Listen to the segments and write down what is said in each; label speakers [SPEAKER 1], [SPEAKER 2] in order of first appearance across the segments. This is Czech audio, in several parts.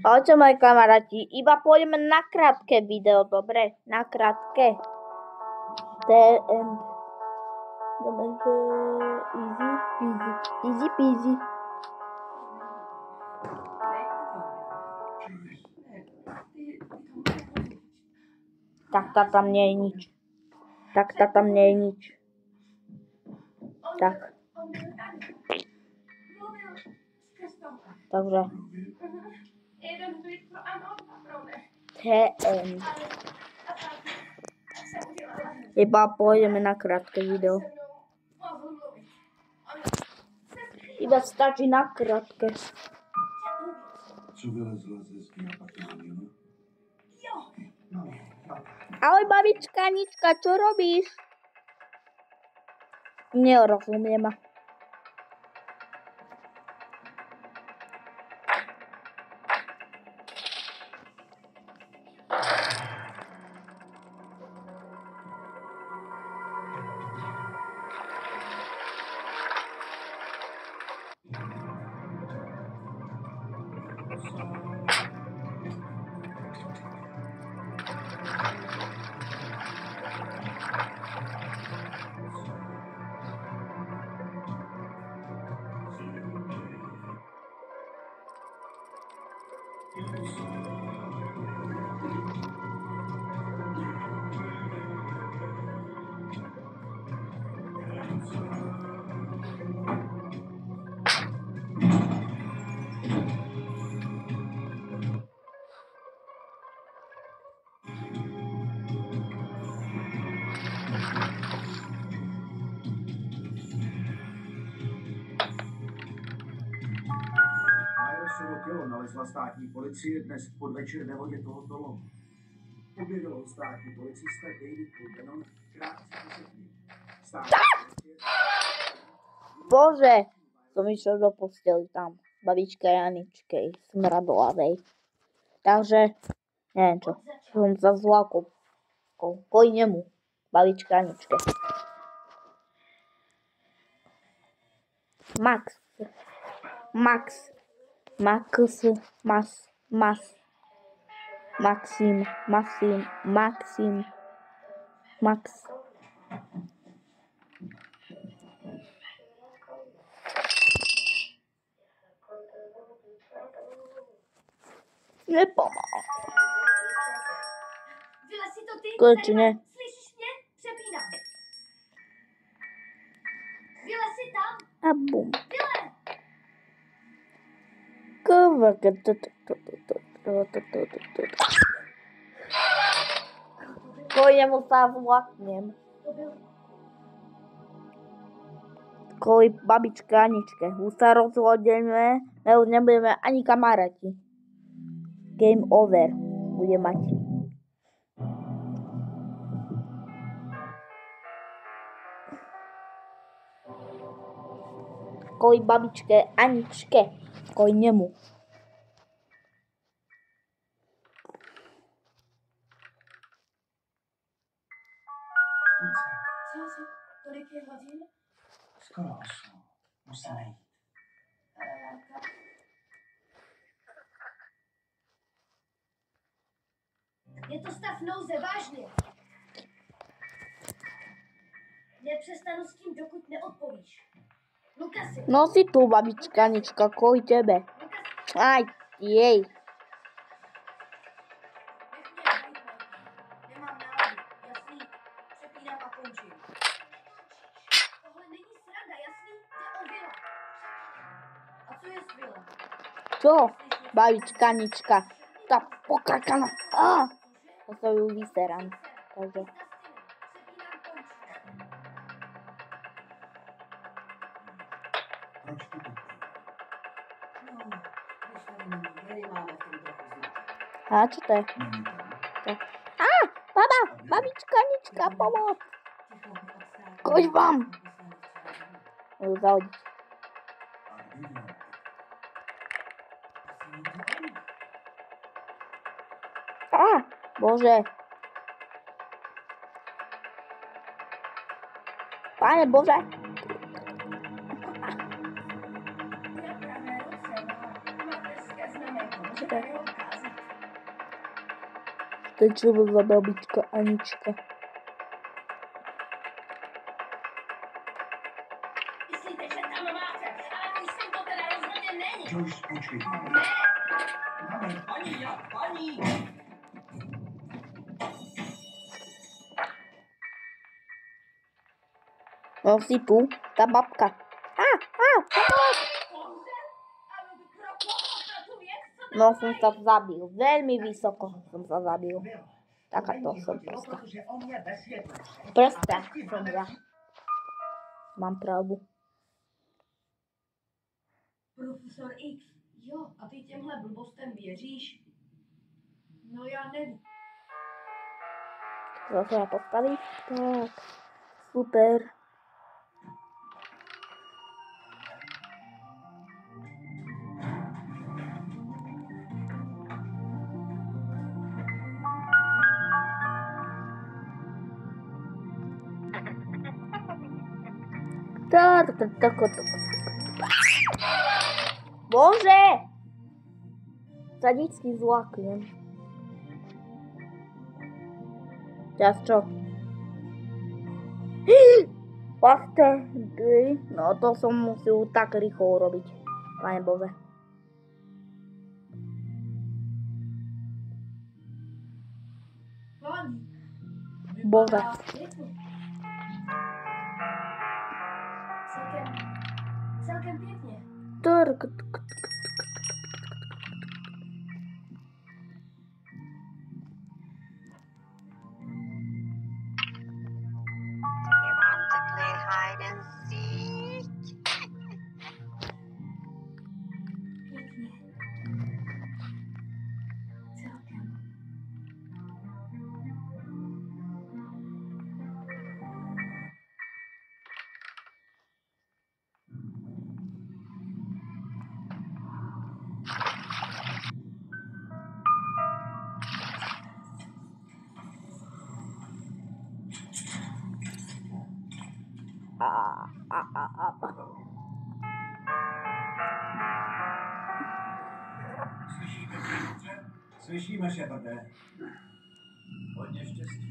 [SPEAKER 1] Ahojte moji kamaráti, iba pôjdeme na krátke video, dobre? Na krátke. Dáme, že easy peasy. Tak tam nie je nič. Tak. Takže. Iba pôjdeme na krátke video. Iba stačí na krátke. Ahoj babička Anička, čo robíš? Nerozumiem.
[SPEAKER 2] Tělo nalezla státní policie dnes v podvečer ve vodě tohoto lomu. Objevil ho státní policista David Culvenon krátce po sedmi.
[SPEAKER 1] Bože, som išiel do posteli tam. Babičke Janičkej, smradolavej. Takže, neviem čo, som sa zlákol. Kvôli nemu, babičke Janičke. Max. Nepomáha.
[SPEAKER 3] Vylez si to ty,
[SPEAKER 1] Konečne.
[SPEAKER 3] Slyšíš mě? Přepínám. Vylez si tam.
[SPEAKER 1] A bum.
[SPEAKER 3] Vylez.
[SPEAKER 1] Kvôli nemu sa zlaknem. Kvôli babičke Aničke. Už sa rozhodneme, už nebudeme ani kamaráti. Game over bude mať. Kvôli babičke Aničke. Kvôli nemu.
[SPEAKER 3] Co? Kolik je hodin?
[SPEAKER 2] Skoro 8. Musíme jít.
[SPEAKER 3] Je to stav nouze, vážně. Nepřestanu s tím, dokud neodpovíš. Lukasi.
[SPEAKER 1] No si tu, babička Anička, kvôli tebe. Aj, jej.
[SPEAKER 3] Nemám náladu, jasný? Přepínám a končím. Tohle není sranda, jasný? Jde o vila. A co je s vila?
[SPEAKER 1] Čo? Babička Anička. Tá pokakaná. To sa ju vyserám. Takže.
[SPEAKER 2] Proč to tak?
[SPEAKER 3] No, když tady není, máme v tom trochu znát.
[SPEAKER 1] A čo to je? Baba, babička Anička, pomoc. Koď vám. Môžu zahodiť. Bože. Pane Bože. super. Teď čo byla babička Anička.
[SPEAKER 3] Myslíte, že tam máte, ale už jsem to teda rozhodně není.
[SPEAKER 2] Joyce, počkej.
[SPEAKER 3] Ne,
[SPEAKER 2] Máme.
[SPEAKER 4] Paní, já, paní!
[SPEAKER 1] No si tu, ta babka. Pomoc!
[SPEAKER 3] pomřel? Ale pro koho pro tu věc, co tam
[SPEAKER 1] No som sa zabil, veľmi vysoko som sa zabil. Takáto som prosta.
[SPEAKER 2] Protože on je ve světle.
[SPEAKER 1] Prosta som ja. Mám pravdu.
[SPEAKER 3] Profesor X. Jo, a ty těmhle blbostem věříš? No já nevím.
[SPEAKER 1] Zase ja postaviť? Tak, super. Bože! Sa vždycky zlaknem. Teraz čo? Pastéry. No to som musel tak rýchlo urobiť. Pane Bože.
[SPEAKER 3] Páni.
[SPEAKER 1] Bože.
[SPEAKER 3] Celkem pěkně.
[SPEAKER 5] You want to play hide and seek?
[SPEAKER 3] Pěkně. Celkem.
[SPEAKER 2] Slyšíme, Petře? Slyšíme, Shepardé. Hodně štěstí.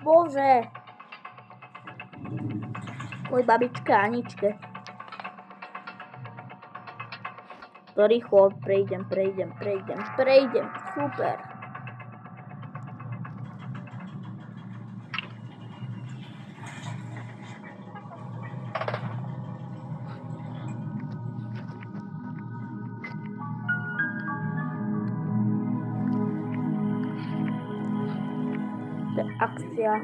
[SPEAKER 1] Bože. Môj babička Aničke. To rýchlo prejdem. Super. To je akcia.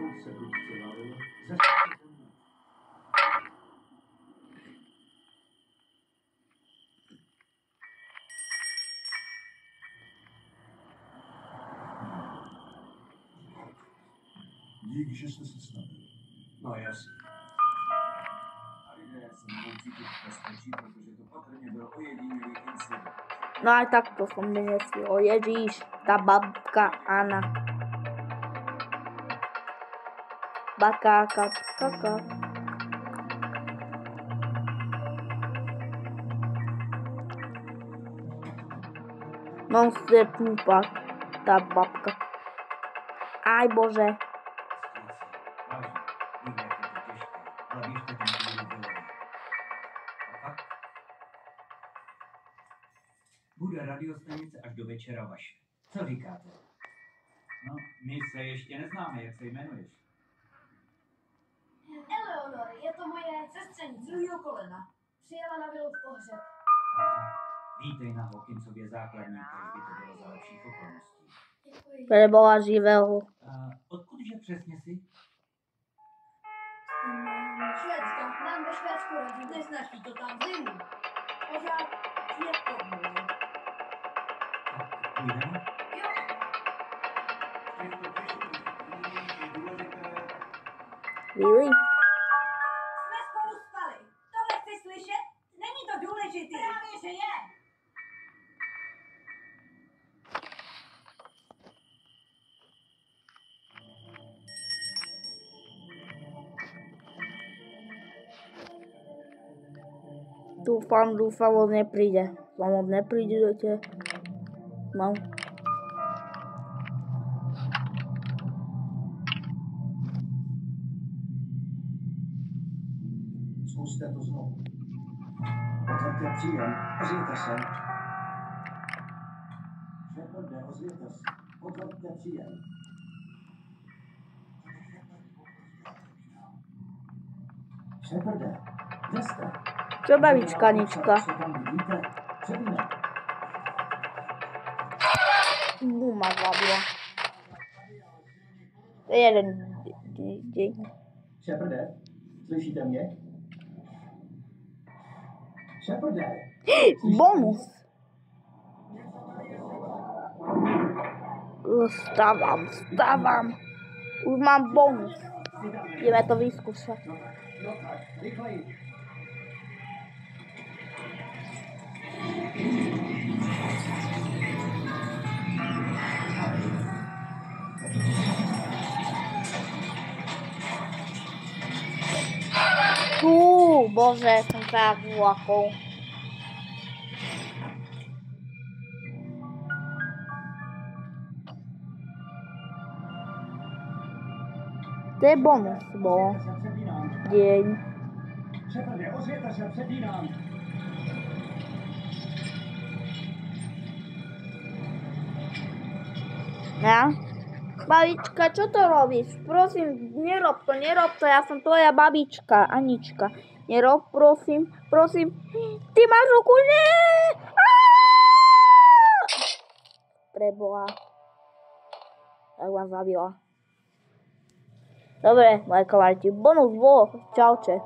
[SPEAKER 2] Dík, že jste se stavili. No jasně. A lidé se mohou cítit v bezpečí, protože to patrně byl ojedinělý incident.
[SPEAKER 1] No aj takto som nenesl. Ježíš, tá babka Anna. Bakáka, kaka. Monster tupá, tá babka. Aj bože.
[SPEAKER 4] Vážně, vím, jak je to těžké, ale běžte ten chvíli bylo. A pak bude radiostanice až do večera vaše. Co říkáte? No, my se ještě neznáme, jak se jmenuješ.
[SPEAKER 3] Eleonor, je to moje sestřenice. Druhýho kolena. Přijela na vilu v pohřeb.
[SPEAKER 4] Aha, vítej na Hawkinsově základní, když by to bylo za lepších okolností.
[SPEAKER 3] Děkuji.
[SPEAKER 1] Preboha živého.
[SPEAKER 4] A odkudže přesně jsi?
[SPEAKER 3] Švédska. Mám ve Švédsku rodinu. Neznáš jí to tam zimu. Pořád je to můj.
[SPEAKER 4] Půjdeme?
[SPEAKER 3] Jo,
[SPEAKER 1] Really?
[SPEAKER 3] jsme spolu spali. Tohle chci slyšet? Není to důležitý. Právě, že je.
[SPEAKER 1] Dúfam, on nepríde. On nepríde do teba. Mám.
[SPEAKER 2] Zkuste to znovu. Potvrďte příjem. Ozvěte se. Shepard, ozvěte se. Potvrďte příjem. Sheparde, kde jste?
[SPEAKER 1] Čo babička, Anička?
[SPEAKER 2] Co tam vidíte? Přepíne.
[SPEAKER 1] Ma zabila. To je jeden deň.
[SPEAKER 2] Sheparde, slyšíte mě? Sheparde.
[SPEAKER 1] Bonus. Vstávam. Už mám bonus. Ideme to vyskúšať.
[SPEAKER 2] No tak, rychleji.
[SPEAKER 1] Bože, som sa vlakol. To je bonus, bolo. Deň.
[SPEAKER 2] Sheparde, ozvěte se, přepínám.
[SPEAKER 1] Ja? Babička, čo to robíš? Prosím, nerob to, ja som tvoja babička, Anička. Nerob, prosím. Ty máš ruku, nie! Preboha. Tak vám zabila. Dobre, moje kamaráti, bonus bolo. Čaute.